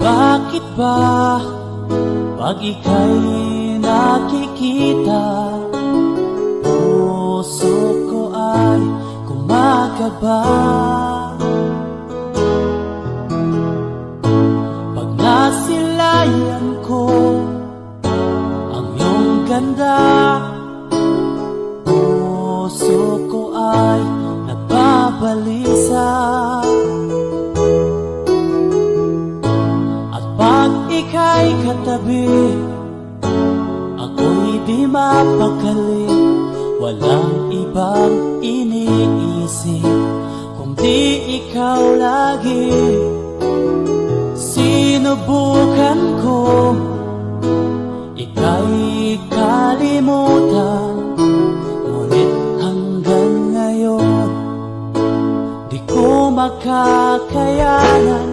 Bakit ba pag ika'y nakikita, puso ko ay kumakaba? Pag nasilayan ko ang iyong ganda, puso ko ay nagbabalisa. Pag ika'y katabi, ako'y di mapakali. Walang ibang iniisip kundi ikaw lagi. Sinubukan ko ika'y kalimutan, ngunit hanggang ngayon di ko makakayanan.